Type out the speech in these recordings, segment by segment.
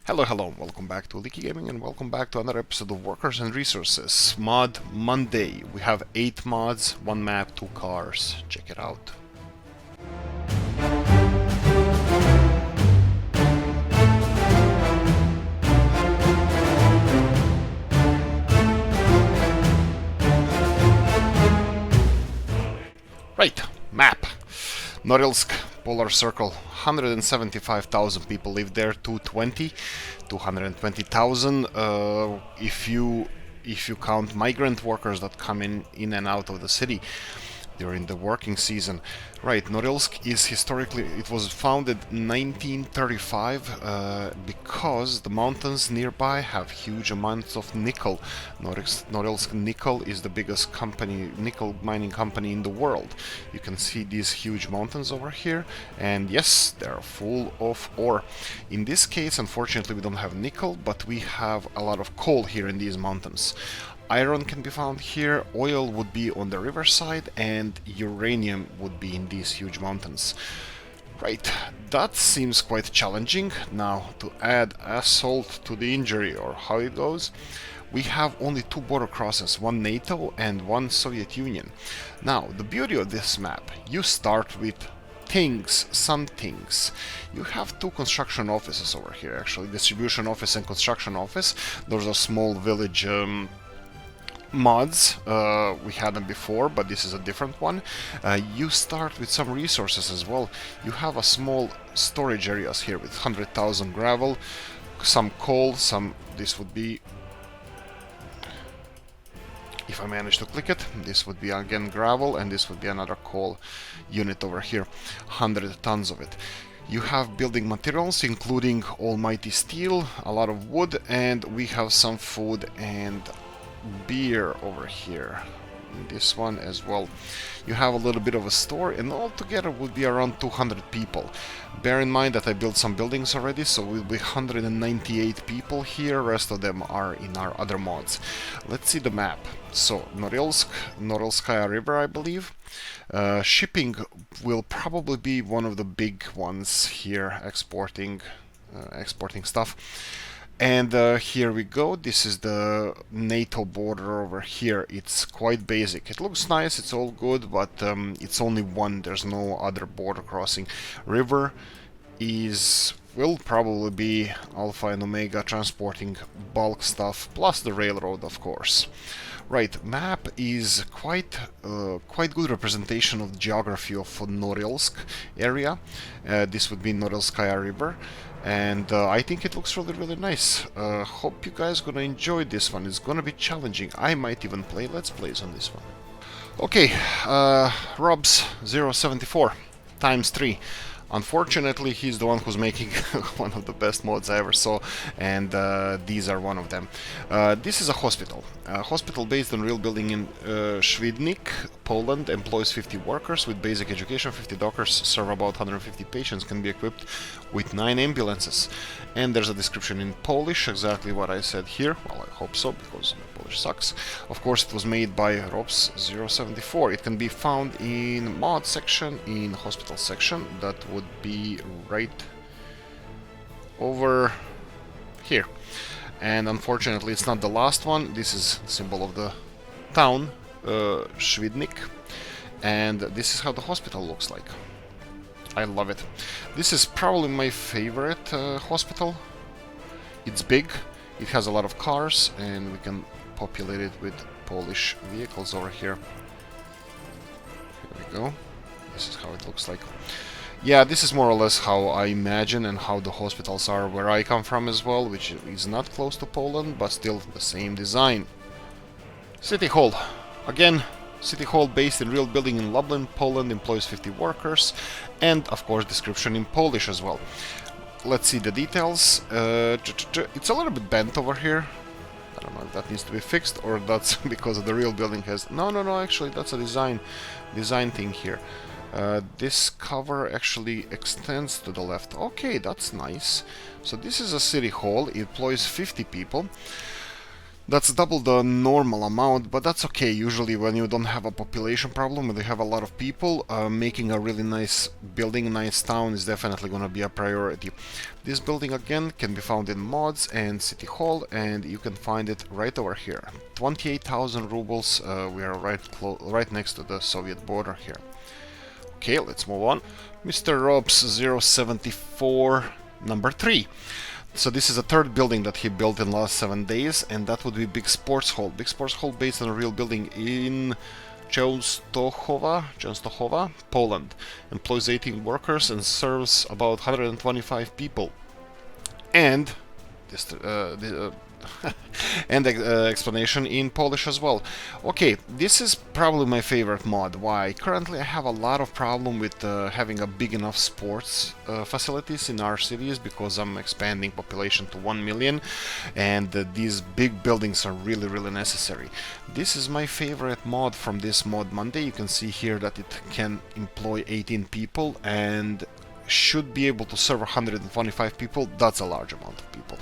Hello, welcome back to Oolykee Gaming and welcome back to another episode of Workers and Resources Mod Monday. We have 8 mods, 1 map, 2 cars. Check it out. Right, map. Norilsk, Polar Circle, 175,000 people live there, 220,000 if you count migrant workers that come in and out of the city during the working season. Right, Norilsk is historically, it was founded in 1935 because the mountains nearby have huge amounts of nickel. Norilsk Nickel is the biggest nickel mining company in the world. You can see these huge mountains over here, and yes, they're full of ore. In this case, unfortunately, we don't have nickel, but we have a lot of coal here in these mountains. Iron can be found here, oil would be on the riverside, and uranium would be in these huge mountains. Right, that seems quite challenging. Now, to add assault to the injury, or how it goes, we have only 2 border crosses, 1 NATO and 1 Soviet Union. Now, the beauty of this map, you start with some things. You have 2 construction offices over here, actually, distribution office and construction office. Those are small village mods. We had them before, but this is a different one. You start with some resources as well. You have a small storage areas here with 100,000 gravel, some coal, this would be, if I manage to click it, this would be again gravel, and this would be another coal unit over here, 100 tons of it. You have building materials, including almighty steel, a lot of wood, and we have some food and beer over here. This one as well. You have a little bit of a store, and altogether would be around 200 people. Bear in mind that I built some buildings already, so we'll be 198 people here. Rest of them are in our other mods. Let's see the map. So Norilsk, Norilskaya River, I believe. Shipping will probably be one of the big ones here, exporting stuff. And here we go. This is the NATO border over here. It's quite basic. It looks nice, it's all good, but it's only one. There's no other border crossing. River will probably be Alpha and Omega transporting bulk stuff, plus the railroad, of course. Right, map is quite good representation of the geography of Norilsk area. This would be Norilskaya River. And I think it looks really nice. Hope you guys gonna enjoy this one. It's gonna be challenging. I might even play Let's Plays on this one. Okay, Robs 074 times 3. Unfortunately, he's the one who's making one of the best mods I ever saw, and these are one of them. This is a hospital. A hospital based on real building in Świdnik, Poland, employs 50 workers with basic education, 50 doctors, serve about 150 patients, can be equipped with 9 ambulances. And there's a description in Polish, exactly what I said here. Well, I hope so, because my Polish sucks. Of course, it was made by Robs 074. It can be found in mod section, in hospital section. That would be right over here. And unfortunately, it's not the last one. This is the symbol of the town, Świdnik. And this is how the hospital looks like. I love it. This is probably my favorite hospital. It's big, it has a lot of cars, and we can populate it with Polish vehicles over here. Here we go. This is how it looks like. Yeah, this is more or less how I imagine and how the hospitals are where I come from as well, which is not close to Poland, but still the same design. City Hall. Again, City Hall based in real building in Lublin, Poland, employs 50 workers, and of course description in Polish as well. Let's see the details. It's a little bit bent over here. I don't know if that needs to be fixed or that's because of the real building has... No, actually that's a design thing here. This cover actually extends to the left. Okay, that's nice. So this is a city hall. It employs 50 people. That's double the normal amount, but that's okay. Usually when you don't have a population problem, when you have a lot of people, making a really nice building, nice town is definitely going to be a priority. This building again can be found in mods and city hall, and you can find it right over here. 28,000 rubles. We are right next to the Soviet border here. Okay, let's move on. Mr. Robs 074 number 3. So this is a third building that he built in the last 7 days, and that would be Big Sports Hall. Big Sports Hall based on a real building in Częstochowa, Poland. Employs 18 workers and serves about 125 people. And this, and explanation in Polish as well. Okay, this is probably my favorite mod. Why? Currently I have a lot of problem with having a big enough sports facilities in our cities, because I'm expanding population to 1 million, and these big buildings are really necessary. This is my favorite mod from this Mod Monday. You can see here that it can employ 18 people and should be able to serve 125 people. That's a large amount of people.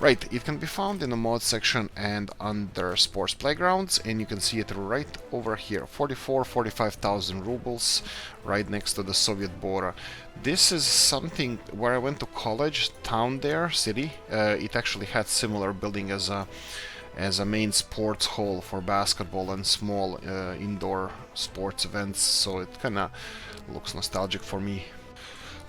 Right, it can be found in the mod section and under sports playgrounds, and you can see it right over here, 45,000 rubles, right next to the Soviet border. This is something where I went to college, town there, city. It actually had similar building as a main sports hall for basketball and small indoor sports events, so it kinda looks nostalgic for me.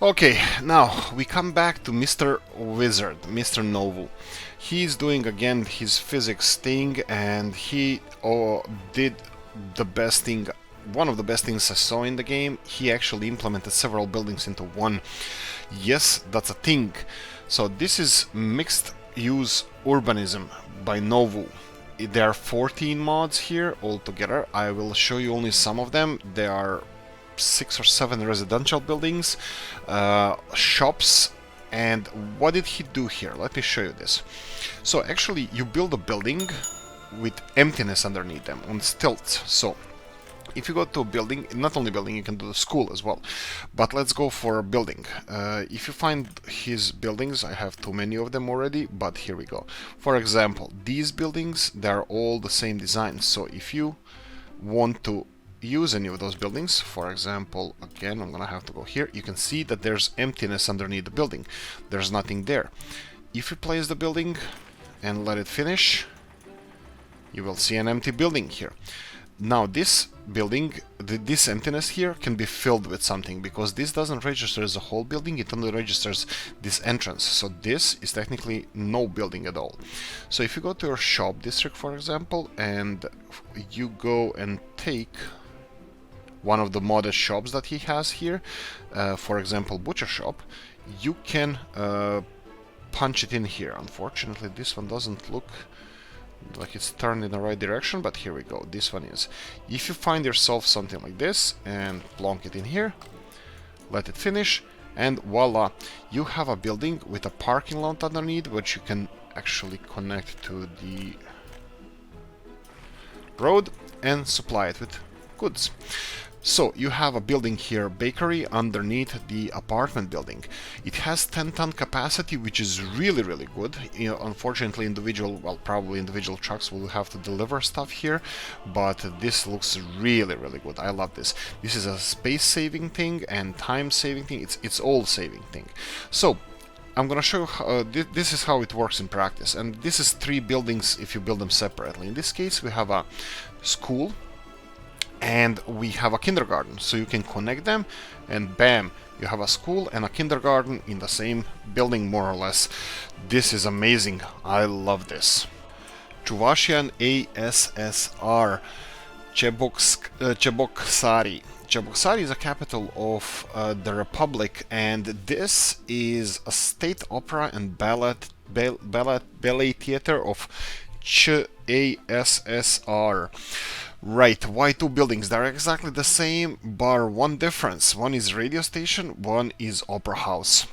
Okay, now we come back to Mr. Wizard, Mr. Novu. He's doing again his physics thing, and he did the best thing, one of the best things I saw in the game. He actually implemented several buildings into one. Yes, that's a thing. So this is Mixed Use Urbanism by Novu. There are 14 mods here altogether. I will show you only some of them. There are 6 or 7 residential buildings, shops, and what did he do here? Let me show you this. So actually you build a building with emptiness underneath them on stilts. So if you go to a building, not only building, you can do the school as well, but let's go for a building. If you find his buildings, I have too many of them already, but here we go. For example, these buildings, they're all the same design. So if you want to use any of those buildings, for example, again, I'm gonna have to go here. You can see that there's emptiness underneath the building. There's nothing there. If you place the building and let it finish, you will see an empty building here. Now this building, this emptiness here can be filled with something, because this doesn't register as a whole building, it only registers this entrance. So this is technically no building at all. So if you go to your shop district, for example, and you go and take one of the modded shops that he has here, for example butcher shop, you can punch it in here. Unfortunately this one doesn't look like it's turned in the right direction, but here we go, this one is. If you find yourself something like this and plonk it in here, let it finish, and voila, you have a building with a parking lot underneath, which you can actually connect to the road and supply it with goods. So you have a building here, bakery, underneath the apartment building. It has 10-ton capacity, which is really good. You know, unfortunately probably individual trucks will have to deliver stuff here, but this looks really good. I love this. This is a space saving thing and time saving thing. It's all saving thing. So I'm gonna show you this is how it works in practice, and this is 3 buildings if you build them separately. In this case we have a school and we have a kindergarten, so you can connect them and bam, you have a school and a kindergarten in the same building, more or less. This is amazing. I love this. Chuvashian ASSR, Cheboksary. Cheboksary is a capital of the Republic, and this is a state opera and ballet theater of ChASSR. Right, why 2 buildings? They're exactly the same, bar one difference. One is radio station, one is opera house.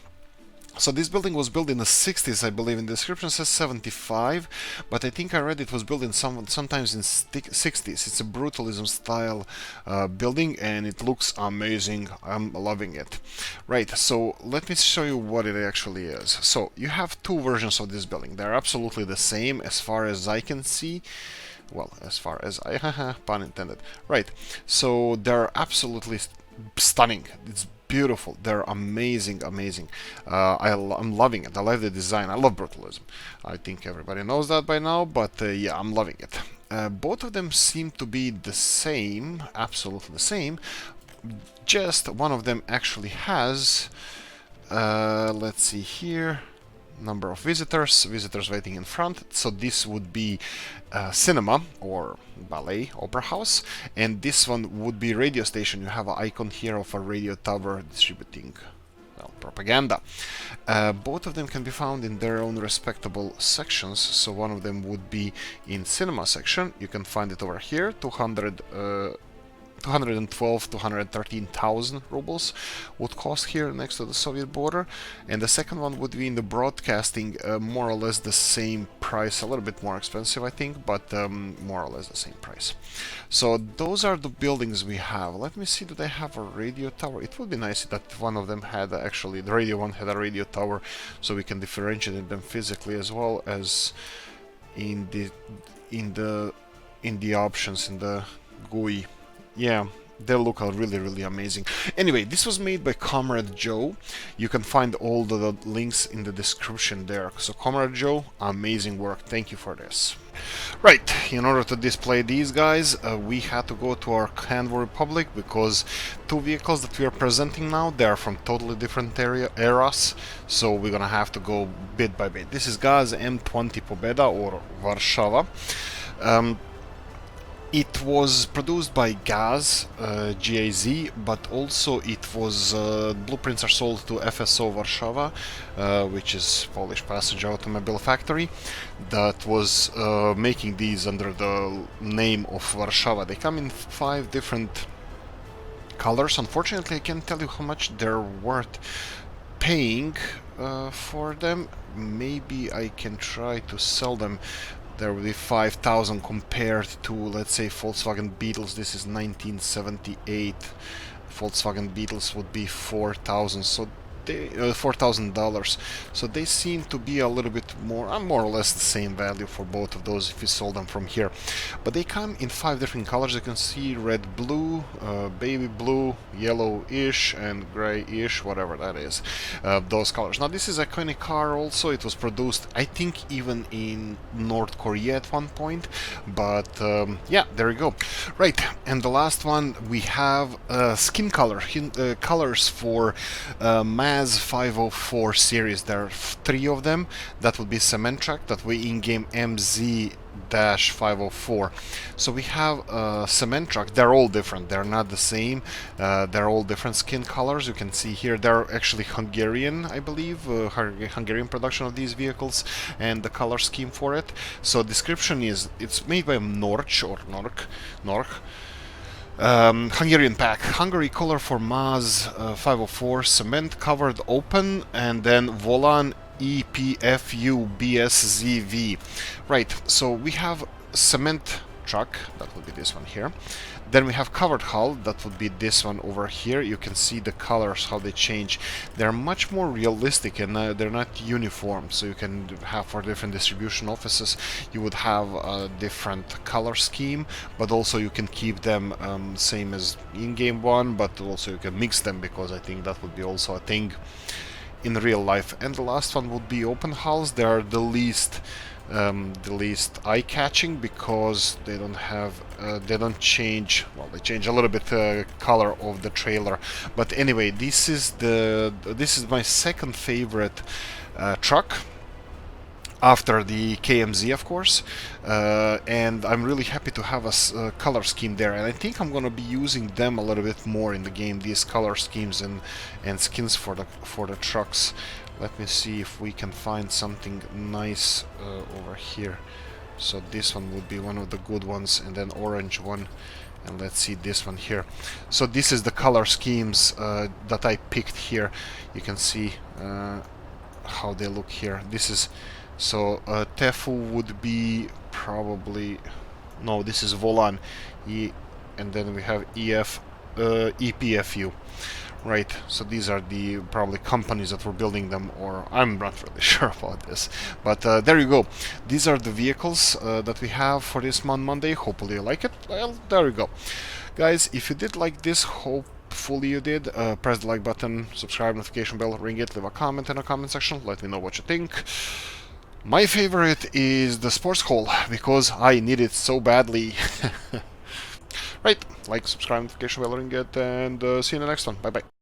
So this building was built in the 60s, I believe. In the description says 75, but I think I read it was built in sometimes in 60s. It's a brutalism style building, and it looks amazing. I'm loving it. Right, so let me show you what it actually is. So you have two versions of this building. They're absolutely the same as far as I can see. Well, as far as I, pun intended. Right, so they're absolutely stunning. It's beautiful. They're amazing, amazing. I'm loving it. I love the design. I love brutalism. I think everybody knows that by now, but yeah, I'm loving it. Both of them seem to be the same, absolutely the same. Just one of them actually has, let's see here, number of visitors waiting in front. So this would be cinema or ballet, opera house, and this one would be radio station. You have an icon here of a radio tower distributing, well, propaganda. Both of them can be found in their own respectable sections. So one of them would be in cinema section. You can find it over here, 212 to 113,000 rubles would cost here next to the Soviet border, and the second one would be in the broadcasting, more or less the same price, a little bit more expensive I think, but more or less the same price. So those are the buildings we have. Let me see, do they have a radio tower? It would be nice that one of them had actually, the radio one had a radio tower, so we can differentiate them physically as well as in the options in the GUI. Yeah, they look really, really amazing. Anyway, this was made by Comrade Joe. You can find all the links in the description there. So Comrade Joe, amazing work. Thank you for this. Right, in order to display these guys, we had to go to our Convoy Republic, because two vehicles that we are presenting now, they are from totally different eras. So we're gonna have to go bit by bit. This is Gaz M20 Pobeda, or Warszawa. It was produced by Gaz, GAZ, but also it was blueprints are sold to FSO Warszawa, which is Polish passenger automobile factory, that was making these under the name of Warszawa. They come in 5 different colors. Unfortunately, I can't tell you how much they're worth paying for them. Maybe I can try to sell them. There will be 5,000 compared to, let's say, Volkswagen Beetles. This is 1978. Volkswagen Beetles would be 4,000. So they $4,000. So they seem to be a little bit more or less the same value for both of those if you sold them from here. But they come in 5 different colors. You can see red, blue, baby blue, yellow-ish, and gray-ish, whatever that is. Those colors. Now this is a iconic car also. It was produced, I think, even in North Korea at one point. But yeah, there we go. Right, and the last one we have skin color colors for MAZ 504 series. There are 3 of them. That would be cement track. That way in-game MZ-504. So we have cement truck. They're all different. They're not the same. They're all different skin colors. You can see here they're actually Hungarian, I believe, Hungarian production of these vehicles, and the color scheme for it. So description is it's made by Norc or Norc. Hungarian pack. Hungary color for MAZ 504, cement covered open, and then Volan EPFU BSZV. Right, so we have cement truck, that would be this one here. Then we have covered hull, that would be this one over here. You can see the colors, how they change. They're much more realistic, and they're not uniform, so you can have for different distribution offices, you would have a different color scheme, but also you can keep them same as in-game one, but also you can mix them, because I think that would be also a thing in real life. And the last one would be open hulls. They are the least eye-catching, because they don't have they don't change, well, they change a little bit color of the trailer. But anyway, this is my second favorite truck after the KMZ, of course, and I'm really happy to have a color scheme there, and I think I'm gonna be using them a little bit more in the game, these color schemes and skins for the trucks. Let me see if we can find something nice over here. So this one would be one of the good ones, and then orange one, and let's see this one here. So this is the color schemes that I picked here. You can see how they look here. This is so Tefu would be probably no. This is Volan, and then we have EPFU. Right, so these are the probably companies that were building them, or I'm not really sure about this. But there you go. These are the vehicles that we have for this Monday. Hopefully you like it. Well, there you go. Guys, if you did like this, hopefully you did, press the like button, subscribe, notification bell, ring it, leave a comment in the comment section, let me know what you think. My favorite is the sports hall, because I need it so badly. Right, like, subscribe, notification bell, ring it, and see you in the next one. Bye bye.